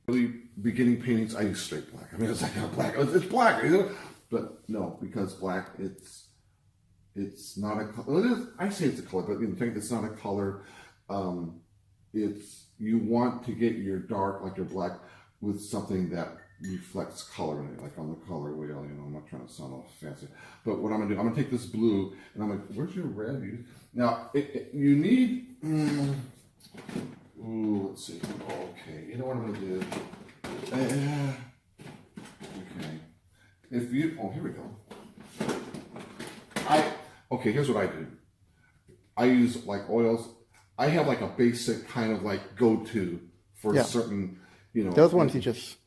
really beginning paintings, I use straight black. I mean, it's like black. It's black, you know? But no, because black, it's not a color. Well, it is, I say it's a color, but in fact, it's not a color. You want to get your dark, like your black, with something that reflects color in it, like on the color wheel. You know, I'm not trying to sound all fancy, but what I'm gonna do, I'm gonna take this blue, and I'm like, where's your red? Now, you need. Ooh, let's see. Okay, you know what I'm gonna do? Okay, if you. Oh, here we go. Okay, here's what I do. I use like oils. I have like a basic kind of like go-to for certain, you know. Those ones you just.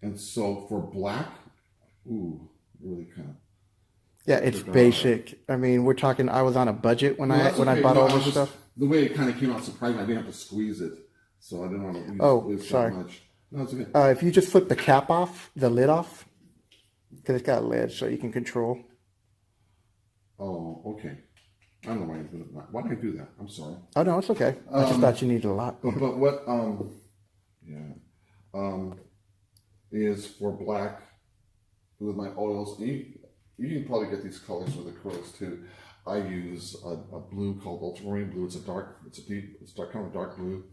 And so for black, ooh, really kind of. Yeah, it's basic. I mean, we're talking. I was on a budget when I bought all this stuff. The way it kind of came out surprising, I didn't have to squeeze it, so I didn't want to use sorry. so much. No, it's okay. If you just flip the cap off, the lid off, because it's got a lid, so you can control. Oh, okay. I don't know why I did it. Why did I do that? I'm sorry. Oh no, it's okay. I just thought you needed a lot. But what is for black with my oils. You can probably get these colors with acrylics too. I use a blue called ultramarine blue. It's kind of a dark blue,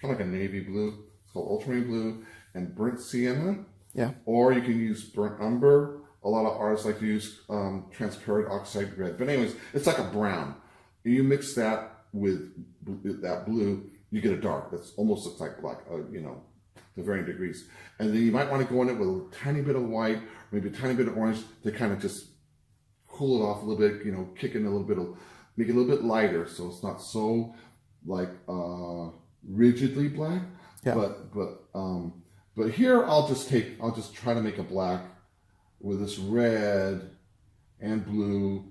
kind of like a navy blue. It's called ultramarine blue and burnt sienna. Yeah. Or you can use burnt umber. A lot of artists like to use transparent oxide red. But anyways, it's like a brown. You mix that with that blue, you get a dark. That almost looks like black, you know, to varying degrees. And then you might want to go in it with a tiny bit of white, maybe a tiny bit of orange to kind of just cool it off a little bit, you know, kick in a little bit of, make it a little bit lighter so it's not so like rigidly black. Yeah. But here I'll just try to make a black with this red and blue,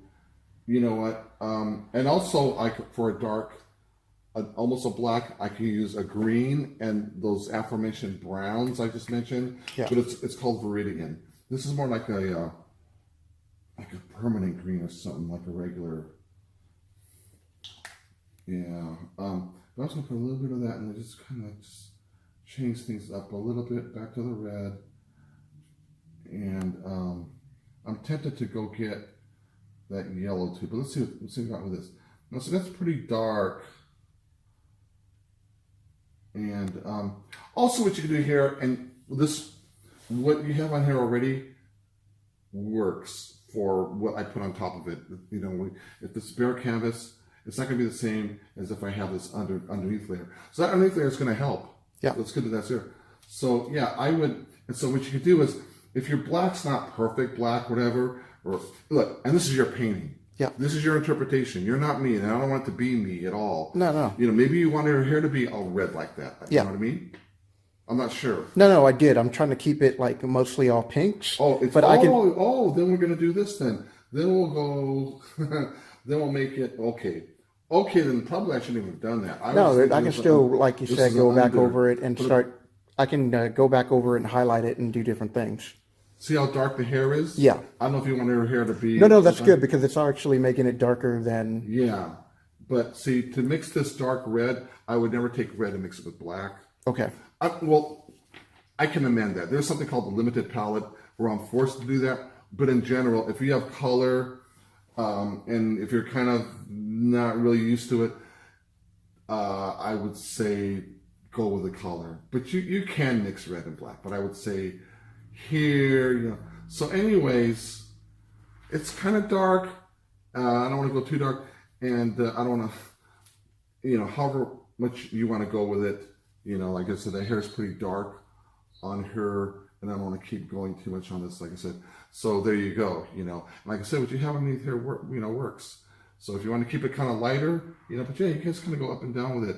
you know what? And also for a dark, almost a black, I can use a green and those aforementioned browns I just mentioned. Yeah. But it's called Viridian. This is more like a permanent green or something, like a regular. Yeah. But I'm just gonna put a little bit of that and just kind of just change things up a little bit back to the red. And I'm tempted to go get that yellow too, but let's see what we got with this. Now, so that's pretty dark. And also what you can do here, and this, what you have on here already works for what I put on top of it. You know, if this bare canvas, it's not going to be the same as if I have this underneath layer. So that underneath layer is going to help. Yeah. That's good that that's here. So yeah, I would, and so what you could do is, if your black's not perfect, black, whatever, or look, and this is your painting. Yeah. This is your interpretation. You're not me, and I don't want it to be me at all. No. You know, maybe you want your hair to be all red like that. You know what I mean? I'm not sure. No, I did. I'm trying to keep it like mostly all pinks. Oh, then we're gonna do this then. Then we'll go. Then we'll make it okay. Okay, then probably I shouldn't even have done that. I can still, like you said, go back over it and start. I can go back over it and highlight it and do different things. See how dark the hair is? Yeah. I don't know if you want your hair to be... No, that's good because it's actually making it darker than... Yeah. But see, to mix this dark red, I would never take red and mix it with black. Okay. I can amend that. There's something called the limited palette where I'm forced to do that. But in general, if you have color and if you're kind of not really used to it, I would say go with the color. But you can mix red and black. But I would say... here, you know. So anyways, it's kind of dark. I don't want to go too dark, and I don't want to, you know, however much you want to go with it. You know, like I said, the hair is pretty dark on her, and I don't want to keep going too much on this, like I said. So there you go, you know. Like I said, what you have underneath here, works. So if you want to keep it kind of lighter, you know, but yeah, you can just kind of go up and down with it,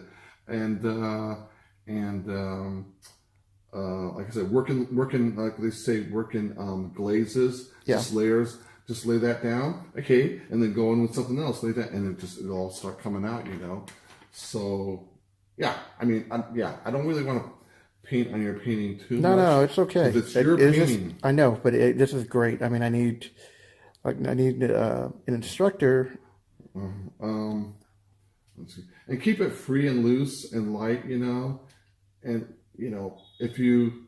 like I said, working like they say, working glazes, just layers, just lay that down, okay, and then go in with something else, lay that, and it'll all start coming out, you know. So yeah, I mean, I don't really want to paint on your painting too much. No, it's okay. It's your painting. I know, but this is great. I mean, I need an instructor. Let's see, and keep it free and loose and light, you know, and. You know, if you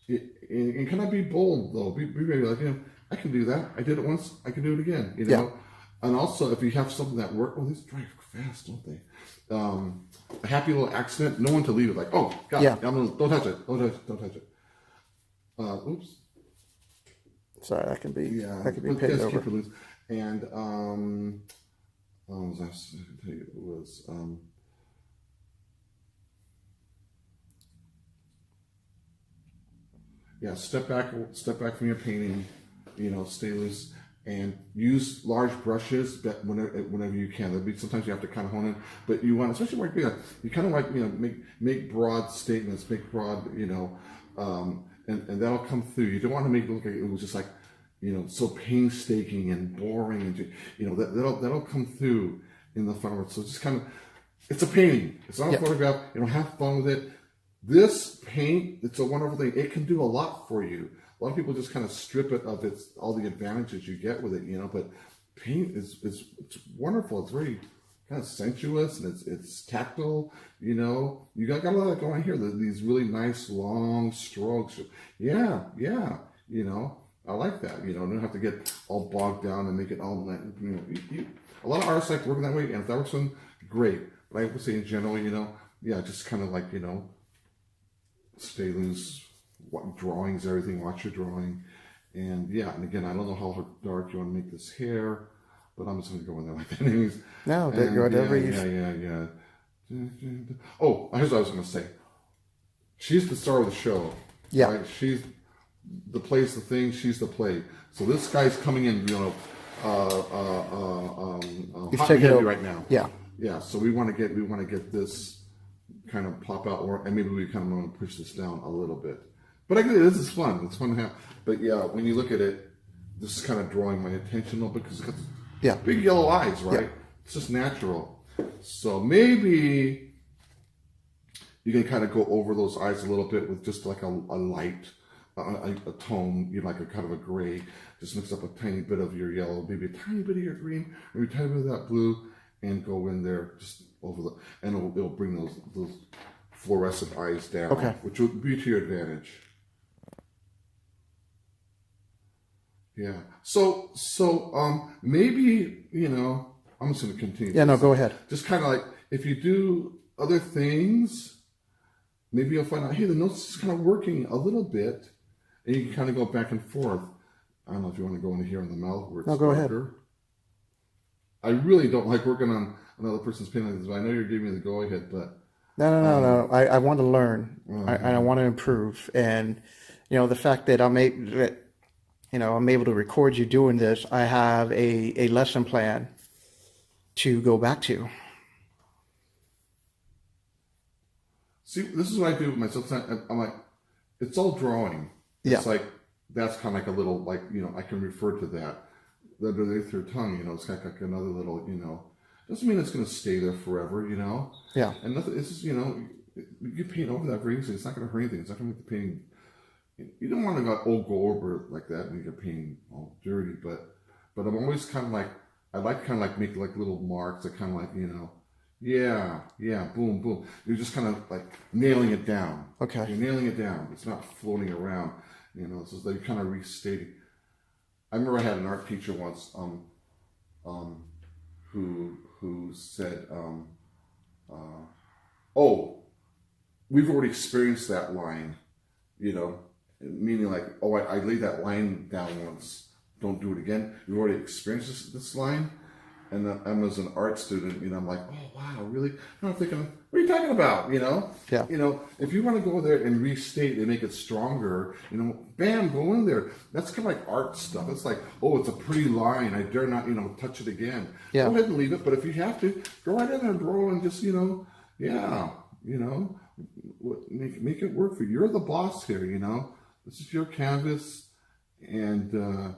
and kind of be bold though. Be ready, like, I can do that. I did it once. I can do it again. And also if you have something that works, these drive fast, don't they? A happy little accident. No one to leave it like, oh God, don't touch it. Don't touch it. Oops. Sorry, that can be but paid yes, over. keep it loose. And what was I going to tell you? It was step back from your painting, stay loose, and use large brushes whenever you can. There'll be sometimes you have to kind of hone in, but you want, especially where you kind of like make broad statements, make broad and that'll come through. You don't want to make it look like it was just like so painstaking and boring, and that'll come through in the front of it. So just kind of, it's a painting. It's not a photograph. Have fun with it. This paint, it's a wonderful thing. It can do a lot for you. A lot of people just kind of strip it of all the advantages you get with it, but paint it's wonderful. It's very kind of sensuous, and it's tactile, You got a lot of going here. These really nice long strokes. Yeah, I like that. Don't have to get all bogged down and make it all nice. A lot of artists like working that way, and if that works for them, great. But I would say in general, just kind of like stay loose. Drawings, everything. Watch your drawing, and again, I don't know how dark you want to make this hair, but I'm just going to go in there like that. Anyways, no, whatever you. Yeah. Oh, here's what I was going to say. She's the star of the show. Yeah, right? She's the play's the thing. She's the play. So this guy's coming in, he's hot and taking heavy over right now. Yeah. So we want to get this kind of pop out, and maybe we kind of want to push this down a little bit. But I agree, this is fun. It's fun to have. But when you look at it, this is kind of drawing my attention a little bit because it's got big yellow eyes, right? Yeah. It's just natural. So maybe you can kind of go over those eyes a little bit with just like a light, a tone, like a kind of a gray. Just mix up a tiny bit of your yellow, maybe a tiny bit of your green, maybe a tiny bit of that blue, and go in there just over and it'll bring those fluorescent eyes down, which will be to your advantage. Yeah. So maybe, I'm just going to continue. Yeah, no, go ahead. Just kind of like, if you do other things, maybe you'll find out, hey, the note's just kind of working a little bit, and you can kind of go back and forth. I don't know if you want to go into here on the mouth where it's go darker. ahead. I really don't like working on another person's painting like this, but I know you're giving me the go-ahead, but... No. I want to learn. I want to improve. And, the fact that I'm able to record you doing this, I have a lesson plan to go back to. See, this is what I do with myself. I'm like, it's all drawing. It's like, that's kind of like a little, like, I can refer to that. Underneath your tongue, it's kind of like another little, doesn't mean it's going to stay there forever, Yeah. And nothing, it's just, you paint over that very easily. It's not going to hurt anything. It's not going to make the painting. You don't want to go over it like that and make your painting all dirty, but I'm always kind of like, I like kind of like make like little marks that kind of like, boom, boom. You're just kind of like nailing it down. Okay. You're nailing it down. It's not floating around, it's just like kind of restating. I remember I had an art teacher once, who said, we've already experienced that line, meaning like, I laid that line down once, don't do it again. We've already experienced this line. And then I was an art student, I'm like, oh wow, really? And I'm thinking, what are you talking about? Yeah. If you want to go there and restate and make it stronger, bam, go in there. That's kind of like art stuff. It's like, it's a pretty line. I dare not, touch it again. Yeah. Go ahead and leave it. But if you have to, go right in there and draw and just, make it work for you. You're the boss here, This is your canvas, and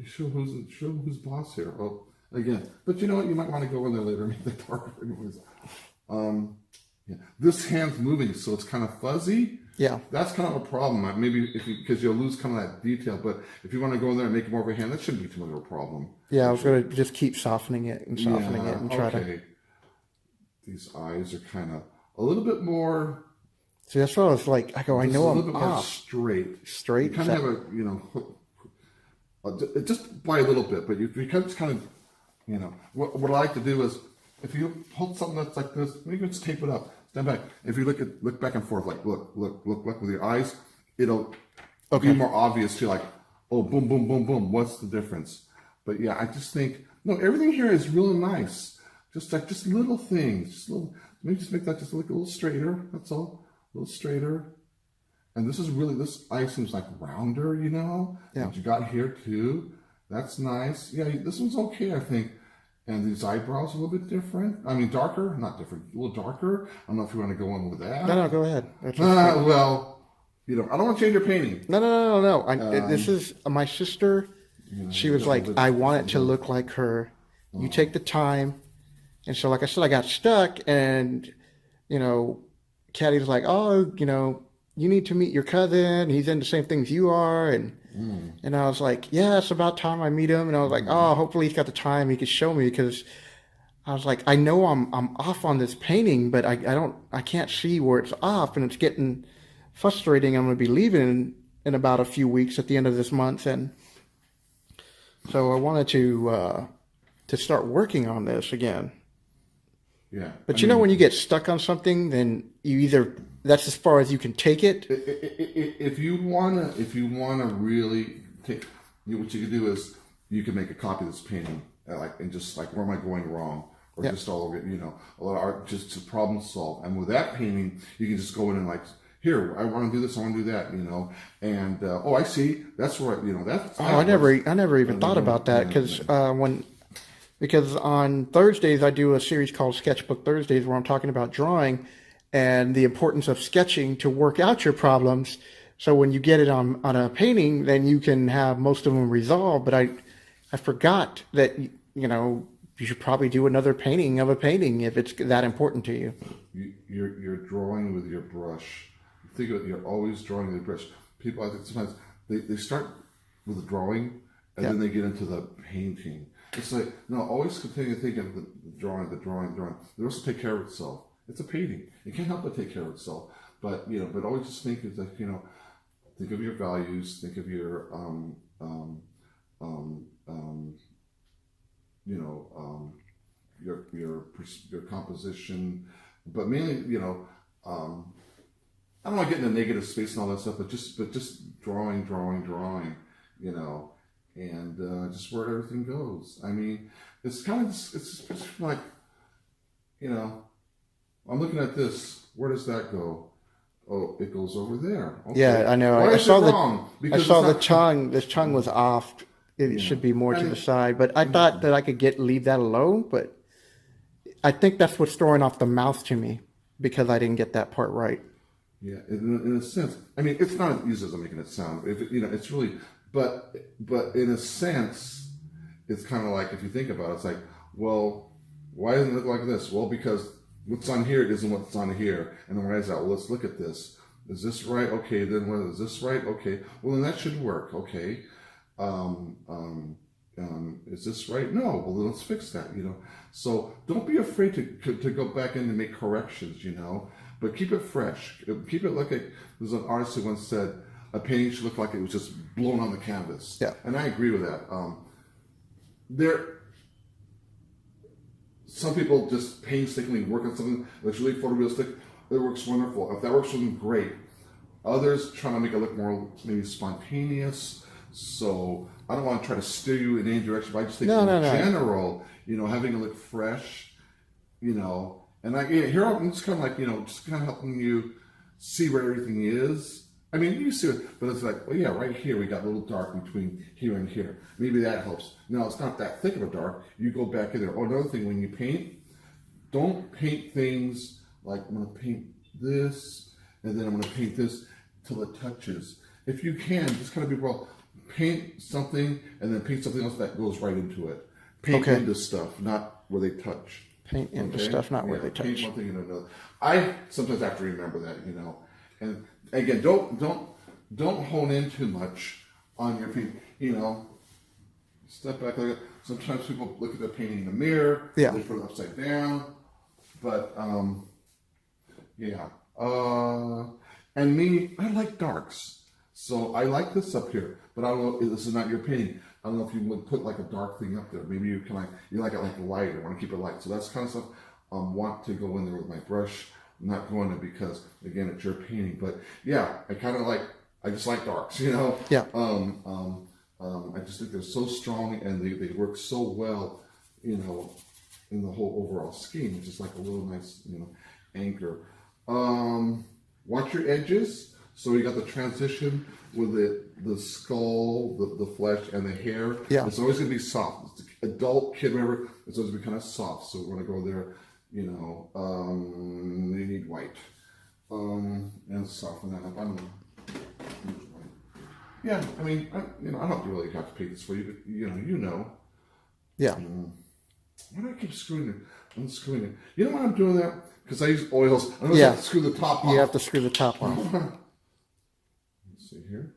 show who's boss here. Oh, again, but you know what? You might want to go in there later and make that darker. Anyways, this hand's moving, so it's kind of fuzzy. Yeah, that's kind of a problem. Maybe because you'll lose kind of that detail. But if you want to go in there and make it more of a hand, that shouldn't be too much of a problem. Yeah, I was going to just keep softening it and try to. These eyes are kind of a little bit more So that's what I was like. I go, I This is know a I'm little bit more off. straight. Straight? You kind of have a, you know, just by a little bit, but you kind of, you know, what I like to do is, if you hold something that's like this, you can just tape it up, stand back. If you look back and forth, like look with your eyes, it'll be more obvious to you, like, oh, boom, boom, boom, boom. What's the difference? But yeah, I just think, no, everything here is really nice. Just little things, maybe just make that just look a little straighter. That's all, a little straighter. And this eye seems like rounder, you know. Yeah. What you got here too. That's nice. Yeah, this one's okay, I think. And these eyebrows are a little bit different. I mean, darker, not different, a little darker. I don't know if you want to go on with that. No, go ahead. Well, you know, I don't want to change your painting. No. This is my sister. She was like, I want it to look like her. You take the time. And so, like I said, I got stuck, and, you know, Caddy's like, oh, you know, you need to meet your cousin. He's into the same things you are. And I was like, yeah, it's about time I meet him. And I was like, oh, hopefully he's got the time he could show me, because I was like, I know I'm off on this painting, but I can't see where it's off, and it's getting frustrating. I'm going to be leaving in about a few weeks at the end of this month. And so I wanted to start working on this again. Yeah. But I mean, when you get stuck on something, then that's as far as you can take it. If you wanna really take, what you can do is you can make a copy of this painting, and just like, where am I going wrong, or just all over it, you know, a lot of art, just to problem solve. And with that painting, you can just go in and like, here, I want to do this, I want to do that, you know, and oh, I see, that's where, you know, that's. I never even thought about that, because on Thursdays I do a series called Sketchbook Thursdays, where I'm talking about drawing and the importance of sketching to work out your problems. So when you get it on a painting, then you can have most of them resolved. But I forgot that, you know, you should probably do another painting of a painting if it's that important to you. You're drawing with your brush. Think of it, you're always drawing with your brush. People, I think sometimes they start with the drawing, and then they get into the painting. It's like, no, always continue to think of the drawing. The rest will take care of itself. It's a painting. It can't help but take care of itself. But, you know, but always just think of, like, you know, think of your values, think of your, you know, your composition, but mainly, you know, I don't want to get into negative space and all that stuff, but just drawing, you know. And just where everything goes. I mean, it's kind of, it's like, you know, I'm looking at this. Where does that go? Oh, it goes over there. Okay. Yeah, I know. Why I is saw it wrong? I saw the tongue. The tongue was off. It should be more to the side. But I thought that I could leave that alone. But I think that's what's throwing off the mouth to me, because I didn't get that part right. Yeah, in a sense. I mean, it's not as easy as I'm making it sound. You know, it's really. But in a sense, it's kind of like, if you think about it, it's like, well, why doesn't it look like this? Well, because what's on here isn't what's on here. And then why is that? Well, let's look at this. Is this right? Okay, then what is this right? Okay, well, then that should work. Okay. Is this right? No. Well, then let's fix that, you know. So don't be afraid to go back in and make corrections, you know, but keep it fresh. Keep it like there's an artist who once said, a painting should look like it was just blown on the canvas. Yeah. And I agree with that. Some people just painstakingly work on something that's really photorealistic. It works wonderful. If that works for them, great. Others trying to make it look more maybe spontaneous. So I don't want to try to steer you in any direction, but I just think general, you know, having it look fresh, you know. And here I'm just kind of like, you know, just kind of helping you see where everything is. I mean, you see it, but it's like, well, yeah, right here we got a little dark between here and here. Maybe that helps. No, it's not that thick of a dark. You go back in there. Oh, another thing, when you paint, don't paint things like, I'm going to paint this, and then I'm going to paint this till it touches. If you can, just kind of be, well, paint something, and then paint something else that goes right into it. Paint into stuff, not where they touch. Paint into stuff, not where they touch. Paint one thing into another. I sometimes have to remember that, you know. And again, don't hone in too much on your painting. You know, step back. Sometimes people look at their painting in the mirror. Yeah. They put it upside down. But yeah, And me, I like darks. So I like this up here, but I don't know if this is not your painting. I don't know if you would put like a dark thing up there. Maybe you can you like it like light or want to keep it light. So that's kind of stuff I want to go in there with my brush. I'm not going to because again it's your painting. But yeah, I just like darks, Yeah. I just think they're so strong and they work so well, in the whole overall scheme. It's just like a little nice, anchor. Watch your edges. So you got the transition with the skull, the flesh, and the hair. Yeah. It's always going to be soft. It's adult, kid, whatever. It's always going to be kind of soft. So we're going to go there, you need white. And soften that up. I don't know. Yeah, I mean, I don't really have to paint this for you, but you know. Yeah. Why do I keep screwing it? Unscrewing it. You know why I'm doing that? Because I use oils. I don't have to screw the top off. You have to screw the top off. Let's see here.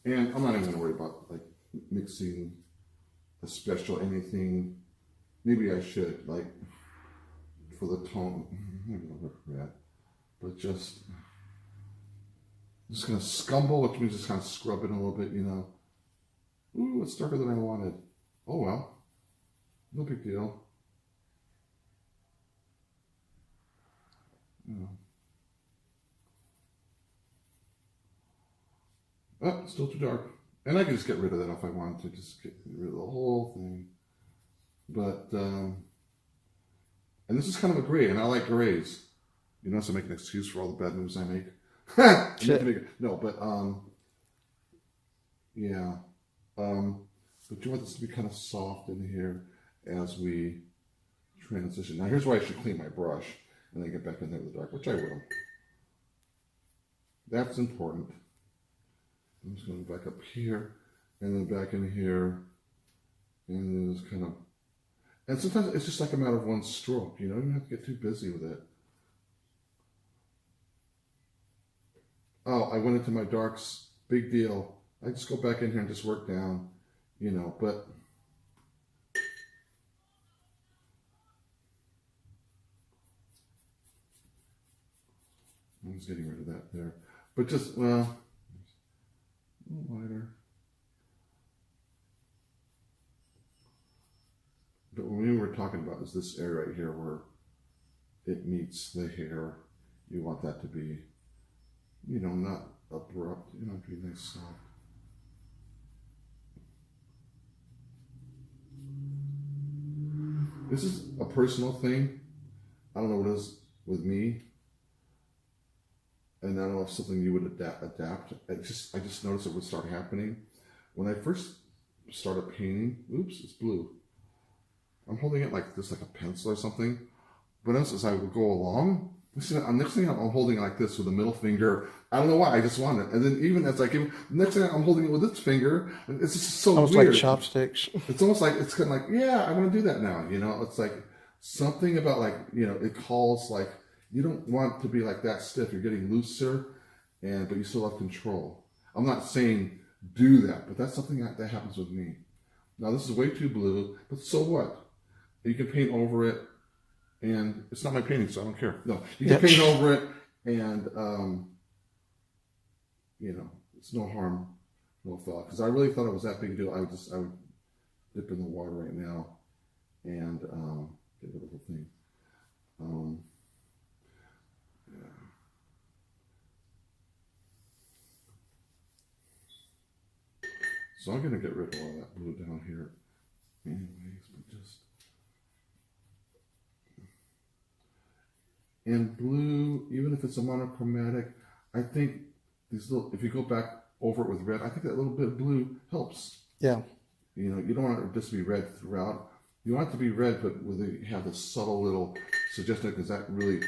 And I'm not even going to worry about like mixing a special anything. Maybe I should, like, for the tone, maybe a little bit red, but just going to scumble, which means just kind of scrub it a little bit, Ooh, it's darker than I wanted. Oh well, no big deal. Oh, it's still too dark. And I can just get rid of that if I wanted to, just get rid of the whole thing. But, and this is kind of a gray, and I like grays. So I make an excuse for all the bad moves I make. No, but, yeah. But you want this to be kind of soft in here as we transition. Now here's why I should clean my brush and then get back in there with the dark, which I will. That's important. I'm just going back up here and then back in here and then just kind of. And sometimes it's just like a matter of one stroke, you don't have to get too busy with it. Oh, I went into my darks, big deal. I just go back in here and just work down, but I'm just getting rid of that there. But just, a little lighter. But when we were talking about is this area right here where it meets the hair, you want that to be, not abrupt, to be nice soft. This is a personal thing. I don't know what it is with me. And I don't know if something you would adapt. I just noticed it would start happening. When I first started painting, oops, it's blue. I'm holding it like this, like a pencil or something. But as I would go along, next thing I'm holding it like this with the middle finger. I don't know why, I just want it. And then even as I give, next thing I'm holding it with this finger. It's just so almost weird. Like chopsticks. It's almost like, it's kind of like, yeah, I want to do that now. It's like something about like, it calls like, you don't want to be like that stiff. You're getting looser, but you still have control. I'm not saying do that, but that's something that happens with me. Now this is way too blue, but so what? You can paint over it, and it's not my painting, so I don't care. No, you can paint over it, and it's no harm, no foul. Because I really thought it was that big a deal. I would dip in the water right now, and get rid of the thing. Yeah. So I'm gonna get rid of all that blue down here, anyways. But just. And blue, even if it's a monochromatic, I think these little, if you go back over it with red, I think that little bit of blue helps. Yeah. You don't want it just to be red throughout. You want it to be red, but have this subtle little suggestion, because that really,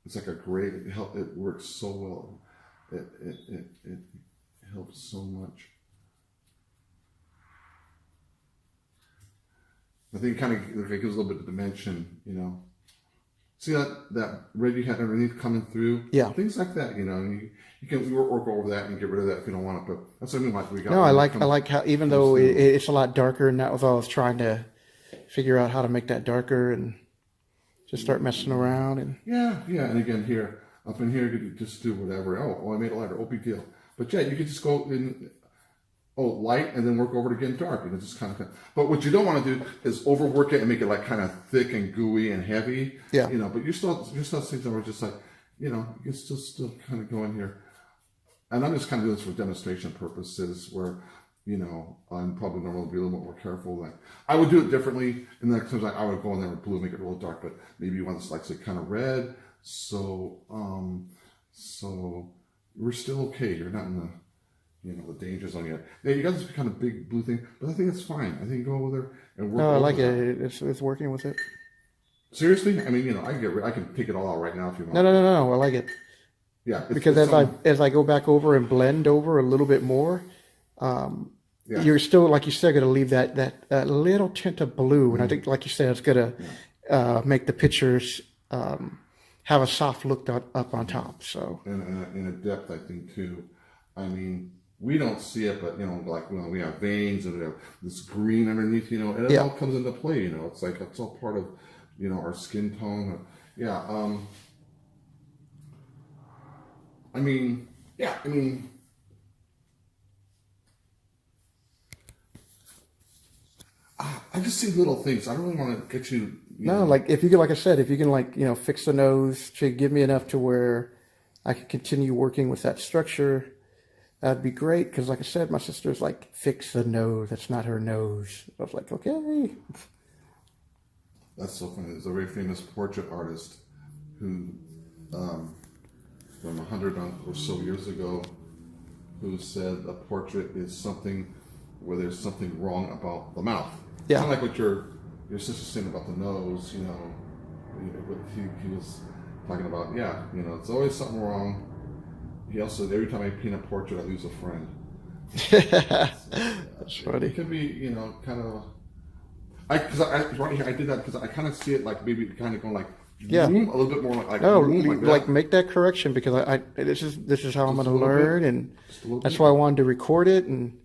it's like a gray, it works so well. It helps so much. I think it kind of gives a little bit of dimension, See that red you had underneath coming through? Yeah. Things like that, and you can work over that and get rid of that if you don't want it. But that's what I mean, like we got. No, I like how, even though it's a lot darker, and that was all I was trying to figure out how to make that darker and just start messing around. And yeah. And again, here, up in here, you could just do whatever. Oh, I made it lighter. Oh, big deal. But yeah, you could just go in, light, and then work over it again dark. And just kind of. But what you don't want to do is overwork it and make it like kind of thick and gooey and heavy. Yeah. But you're still things that were just like, you can still kind of go in here. And I'm just kind of doing this for demonstration purposes where, I'm probably normally be a little bit more careful. Like I would do it differently. And then sometimes I would go in there with blue, make it real dark, but maybe you want this like say kind of red. So we're still okay. You're not in the danger zone yet. Yeah, you got this kind of big blue thing, but I think it's fine. I think go over there and work. no, I like it. It's working with it. Seriously? I mean, I can take it all out right now if you want. No. I like it. Yeah. Because as I go back over and blend over a little bit more, you're still, like you said, going to leave that little tint of blue. And I think, like you said, it's going to make the pictures have a soft look up on top. So and a depth, I think too. I mean, we don't see it, but we have veins and we have this green underneath, and it all comes into play. It's like it's all part of our skin tone. Yeah. I just see little things. I don't really want to get you. No, like if you can, like I said, if you can fix the nose to give me enough to where I can continue working with that structure, that'd be great. Because like I said, my sister's like, fix the nose. That's not her nose. I was like, okay. That's so funny. There's a very famous portrait artist who, from 100 or so years ago, who said a portrait is something where there's something wrong about the mouth. Yeah. Kind of like what your sister's saying about the nose, what he was talking about. Yeah, it's always something wrong. He also said, every time I paint a portrait, I lose a friend. That's funny. It could be, kind of. I did that because I kind of see it like maybe kind of going like a little bit more like make that correction because this is how I'm going to learn, and that's why I wanted to record it. And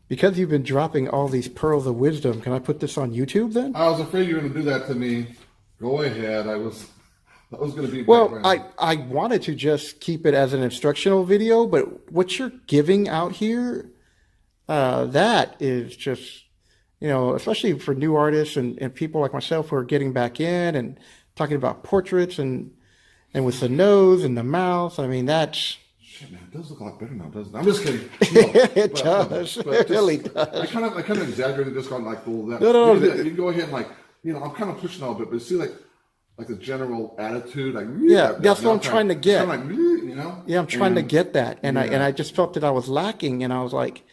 because you've been dropping all these pearls of wisdom, can I put this on YouTube then? I was afraid you were going to do that to me. Go ahead. That was going to be well. I wanted to just keep it as an instructional video, but what you're giving out here, that is just. Especially for new artists and people like myself who are getting back in and talking about portraits and with the nose and the mouth. I mean, that's... Shit, man, it does look a lot better now, doesn't it? I'm just kidding. It does. It really does. I kind of exaggerated this on like all that. No. You can go ahead and I'm kind of pushing a little bit, but see like the general attitude. That's what I'm trying to get. Kind of Yeah, I'm trying to get that. And I just felt that I was lacking, and I was like...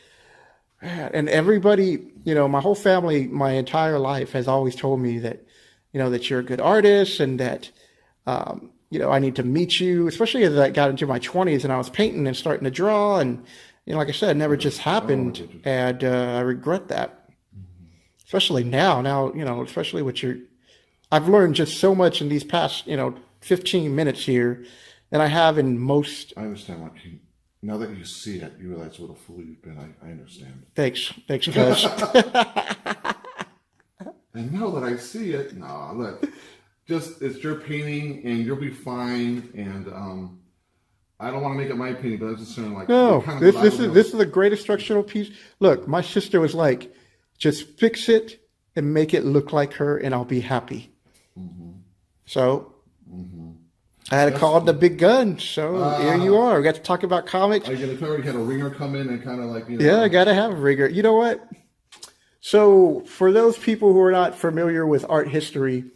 And everybody, my whole family, my entire life has always told me that, that you're a good artist and that, I need to meet you, especially as I got into my 20s and I was painting and starting to draw. And, like I said, it never just happened. And I regret that, especially now, especially with I've learned just so much in these past, 15 minutes here than I have in most. I understand what you. Now that you see it, you realize what a fool you've been. I understand. Thanks, cuz. And now that I see it, look, it's your painting, and you'll be fine. And I don't want to make it my painting, but I was just saying, like, no, this is a great instructional piece. Look, my sister was like, just fix it and make it look like her, and I'll be happy. Mm-hmm. So. Mm-hmm. I had to call the big guns, so here you are. We got to talk about comics. Are you going to already had a ringer come in and kind of like, Yeah, I got to have a ringer. You know what? So for those people who are not familiar with art history,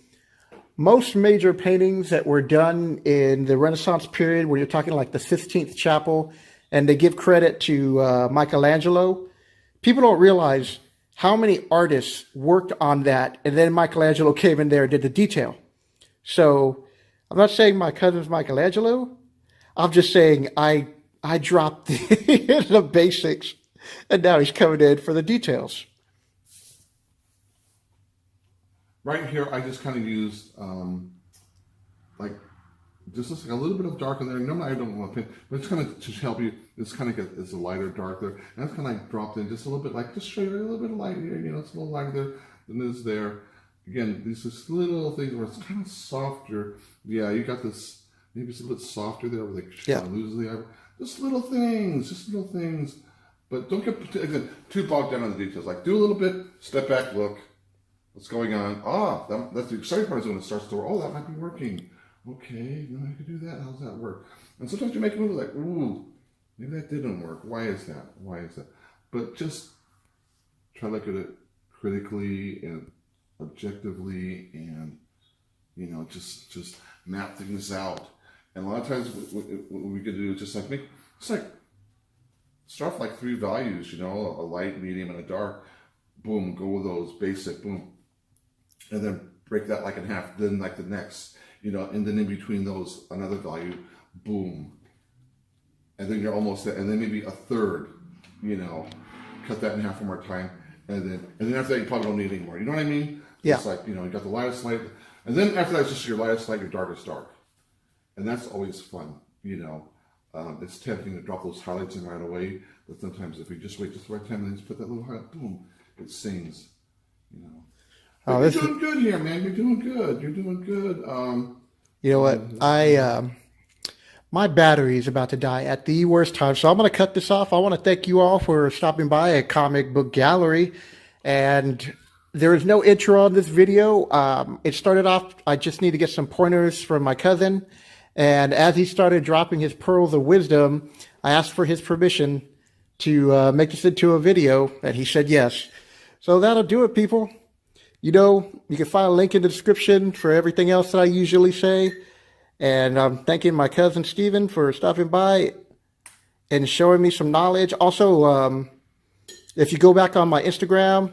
most major paintings that were done in the Renaissance period, where you're talking like the Sistine Chapel, and they give credit to Michelangelo, people don't realize how many artists worked on that, and then Michelangelo came in there and did the detail. So... I'm not saying my cousin's Michelangelo. I'm just saying I dropped the basics, and now he's coming in for the details. right here, I just kind of used like just a little bit of dark in there. Normally I don't want to paint, but it's kind of to help you. It's kind of it's a lighter dark there, and that's kind of like dropped in just a little bit, like just show you a little bit of light here. You know, it's a little lighter there than it is there. Again, these just little things where it's kind of softer. Yeah, you got this. Maybe it's a little bit softer there, where they kind of lose the eyebrow. Just little things. But don't get again too bogged down on the details. Like do a little bit, step back, look, what's going on. That's the exciting part is when it starts to work. Oh, that might be working. Okay, no, I could do that. How does that work? And sometimes you make a move like, ooh, maybe that didn't work. Why is that? But just try to look at it critically and objectively, and you know, just map things out. And a lot of times, what we could do is just like start off like 3 values. You know, a light, medium, and a dark. Boom, go with those basic. Boom, and then break that like in half. Then like the next. You know, and then in between those, another value, boom. And then you're almost there, and then maybe a third, you know, cut that in half one more time. And then after that, you probably don't need any more. You know what I mean? Yeah. It's like, you know, you got the lightest light, and then after that, it's just your lightest light, your darkest dark. And that's always fun, you know. It's tempting to drop those highlights in right away, but sometimes if you just wait just the right time and then just put that little highlight, boom, it sings, you know. Oh, you're doing good here, man. You're doing good. You know what? My battery is about to die at the worst time, so I'm going to cut this off. I want to thank you all for stopping by at Comic Book Gallery. And there is no intro on this video. It started off, I just need to get some pointers from my cousin. And as he started dropping his pearls of wisdom, I asked for his permission to make this into a video, and he said yes. So that'll do it, people. You know, you can find a link in the description for everything else that I usually say. And I'm thanking my cousin Steven for stopping by and showing me some knowledge. Also, if you go back on my Instagram,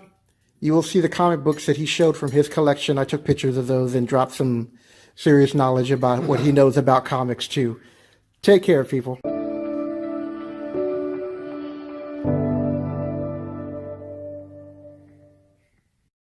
you will see the comic books that he showed from his collection. I took pictures of those and dropped some serious knowledge about what he knows about comics too. Take care, people.